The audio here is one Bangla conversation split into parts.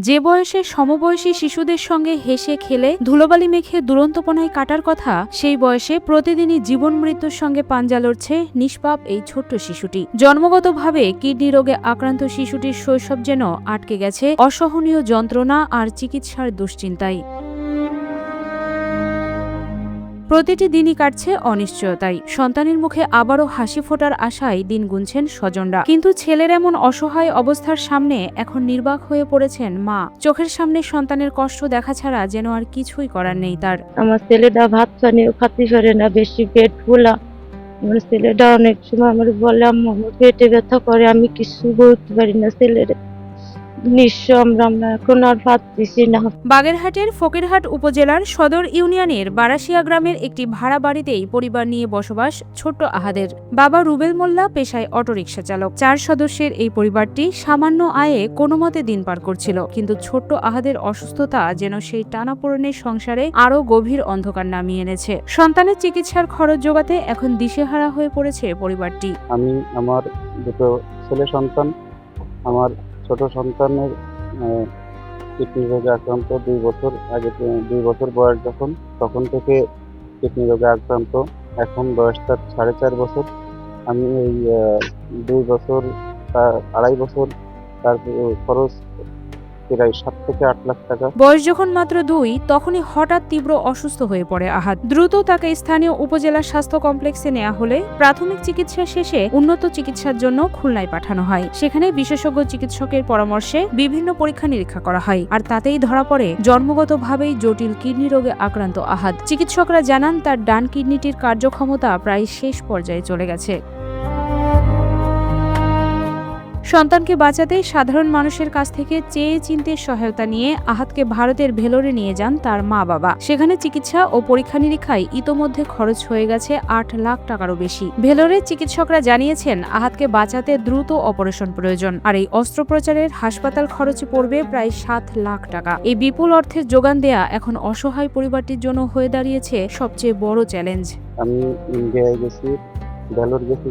যে বয়সে সমবয়সী শিশুদের সঙ্গে হেসে খেলে ধুলোবালি মেখে দুরন্তপনায় কাটার কথা, সেই বয়সে প্রতিদিনই জীবন মৃত্যুর সঙ্গে পাঞ্জা লড়ছে নিষ্পাপ এই ছোট্ট শিশুটি। জন্মগতভাবে কিডনি রোগে আক্রান্ত শিশুটির শৈশব যেন আটকে গেছে অসহনীয় যন্ত্রণা আর চিকিৎসার দুশ্চিন্তায়। প্রতিটি দিনই কাটছে অনিশ্চয়তায়। সন্তানের মুখে আবারও হাসি ফোটার আশায় দিন গুনছেন স্বজনরা, কিন্তু ছেলের এমন অসহায় অবস্থার সামনে এখন নির্বাক হয়ে পড়েছেন মা। চোখের সামনে সন্তানের কষ্ট দেখা ছাড়া যেন আর কিছুই করার নেই তার। আমার ছেলেটা ভাত পানিও খাতে পারে না, বেশি পেট ফুলা। আমার ছেলেটা অনেক সময় আমার বলে, আম্মু আমার পেটে ব্যথা করে, আমি কিছু বলতে পারি না। ছেলের নিঃস্ব আমরা এখন আর পাচ্ছি না। বাগেরহাটের ফকিরহাট উপজেলার সদর ইউনিয়নের বারাসিয়া গ্রামের একটি ভাড়া বাড়িতেই পরিবার নিয়ে বসবাস ছোট্ট আহাদের। বাবা রুবেল মোল্লা পেশায় অটোরিকশা চালক। 4 সদস্যের এই পরিবারটি সামান্য আয়ে কোনোমতে দিন পার করছিল, কিন্তু ছোট্ট আহাদের অসুস্থতা যেন সেই টানাপোড়েনের সংসারে আরও গভীর অন্ধকার নামিয়ে এনেছে। সন্তানের চিকিৎসার খরচ জোগাতে এখন দিশেহারা হয়ে পড়েছে পরিবারটি। আমি আমার দুটো ছেলে সন্তান, আমার ছোট সন্তানের কিডনি রোগে আক্রান্ত 2 বছর আগে, 2 বছর বয়স তখন থেকে কিডনি রোগে আক্রান্ত। এখন বয়স তার 4.5 বছর। আমি এই 2 বছর 2.5 বছর তার খরচ প্রায় 7 থেকে 8 লাখ টাকা। বয়স যখন মাত্র 2, তখনই হঠাৎ তীব্র অসুস্থ হয়ে পড়ে আহাদ। দ্রুত তাকে স্থানীয় উপজেলা স্বাস্থ্য কমপ্লেক্সে নেওয়া হলে প্রাথমিক চিকিৎসা শেষে উন্নত চিকিৎসার জন্য খুলনায় পাঠানো হয়। সেখানে বিশেষজ্ঞ চিকিৎসকের পরামর্শে বিভিন্ন পরীক্ষা নিরীক্ষা করা হয়, আর তাতেই ধরা পড়ে জন্মগতভাবেই জটিল কিডনি রোগে আক্রান্ত আহাদ। চিকিৎসকরা জানান তার ডান কিডনিটির কার্যক্ষমতা প্রায় শেষ পর্যায়ে চলে গেছে। সন্তানকে বাঁচাতে সাধারণ মানুষের কাছ থেকে চেয়ে চিনতে সহায়তা নিয়ে আহাদকে ভারতের ভেলোরে নিয়ে যান তার মা বাবা। সেখানে চিকিৎসা ও পরীক্ষা নিরীক্ষায় ইতোমধ্যে খরচ হয়ে গেছে 8 লাখ টাকারও বেশি। ভেলোরের চিকিৎসকরা জানিয়েছেন আহাদকে বাঁচাতে দ্রুত অপারেশন প্রয়োজন, আর এই অস্ত্রোপচারের হাসপাতাল খরচে পড়বে প্রায় 7 লাখ টাকা। এই বিপুল অর্থের যোগান দেয়া এখন অসহায় পরিবারটির জন্য হয়ে দাঁড়িয়েছে সবচেয়ে বড় চ্যালেঞ্জ। আমি ইন্ডিয়ায় গেছি, ভেলোর গেছি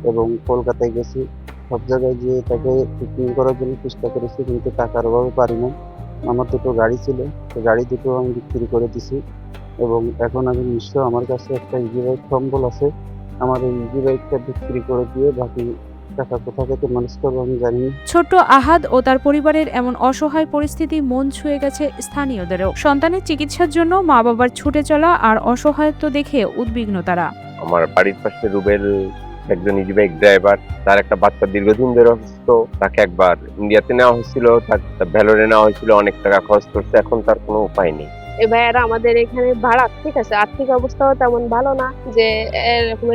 এবং কলকাতায় গেছি। সব জায়গায় গিয়ে তাকে ট্রিটমেন্ট করার জন্য চেষ্টা করেছি, কিন্তু টাকার অভাবে পারি না। আমার দুটো গাড়ি ছিল, সেই গাড়ি দুটো আমি বিক্রি করে দিছি এবং এখন আমি নিঃস্ব। আমার কাছে একটা ইজি বাইক সম্বল আছে, আমার এই ইজি বাইকটা বিক্রি করে দিয়ে বাকি টাকা কোথা থেকে ম্যানেজ করবো আমি জানি না। ছোট্ট আহাদ ও তার পরিবারের এমন অসহায় পরিস্থিতি মন ছুঁয়ে গেছে স্থানীয়দেরও। সন্তানের চিকিৎসার জন্য মা বাবার ছুটে চলা আর অসহায়ত্ব দেখে উদ্বিগ্ন তারা। আমার বাড়ির পাশে রুবেল একজন ইজি বাইক ড্রাইভার, তার একটা বাচ্চা দীর্ঘদিন ধরে অসুস্থ। তাকে একবার ইন্ডিয়াতে নেওয়া হয়েছিল, তার ভেলোরে নেওয়া হয়েছিল, অনেক টাকা খরচ করছে। এখন তার কোনো উপায় নেই। এই ভাইয়ারা আমাদের এখানে ভাড়া, ঠিক আছে, আর্থিক অবস্থাও তেমন ভালো না যে এরকম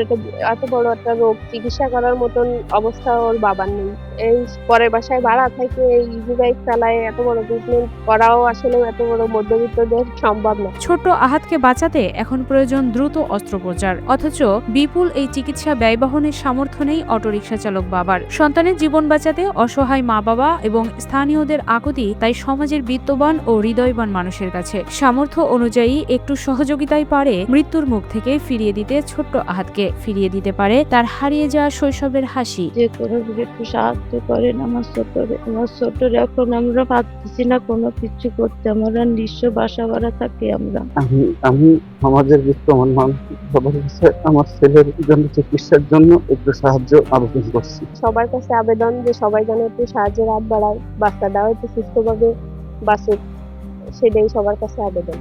এত বড় একটা রোগ চিকিৎসা করার মতন অবস্থা ওর বাবার নেই। এই পরের বাসায় ভাড়া থেকে এই ইজি বাইক চালায় এত বড় ট্রিটমেন্ট করাও আসলে এত বড় মধ্যবিত্তদের সম্ভব না। ছোট্ট আহাদকে বাঁচাতে এখন প্রয়োজন দ্রুত অস্ত্রোপচার, অথচ বিপুল এই চিকিৎসা ব্যয় বহনের সামর্থ্য নেই অটোরিকশা চালক বাবার। সন্তানের জীবন বাঁচাতে অসহায় মা বাবা এবং স্থানীয়দের আকুতি তাই সমাজের বিত্তবান ও হৃদয়বান মানুষের কাছে। সামর্থ্য অনুযায়ী একটু সহযোগিতাই পারে মৃত্যুর মুখ থেকে ফিরিয়ে দিতে ছোট্ট আহাদকে, ফিরিয়ে দিতে পারে তার হারিয়ে যাওয়া শৈশবের হাসি। যে কোনো একটু সাহায্য করেন আমার ছোটরে এখন আমরা পাচ্ছি না কোনো কিছু করতে। আমরা নিঃস্ব, বাসা ভাড়া থাকি আমরা। আমি সমাজের বিত্তমান মানুষ সবার কাছে আমার ছেলের জন্য চিকিৎসার জন্য একটু সাহায্য আবেদন করছি। সবার কাছে আবেদন যে সবাই যেন একটু সাহায্যের হাত বাড়ায়, বাচ্চাটাও একটু সুস্থভাবে বাঁচুক, সেটাই সবার কাছে আবেদন।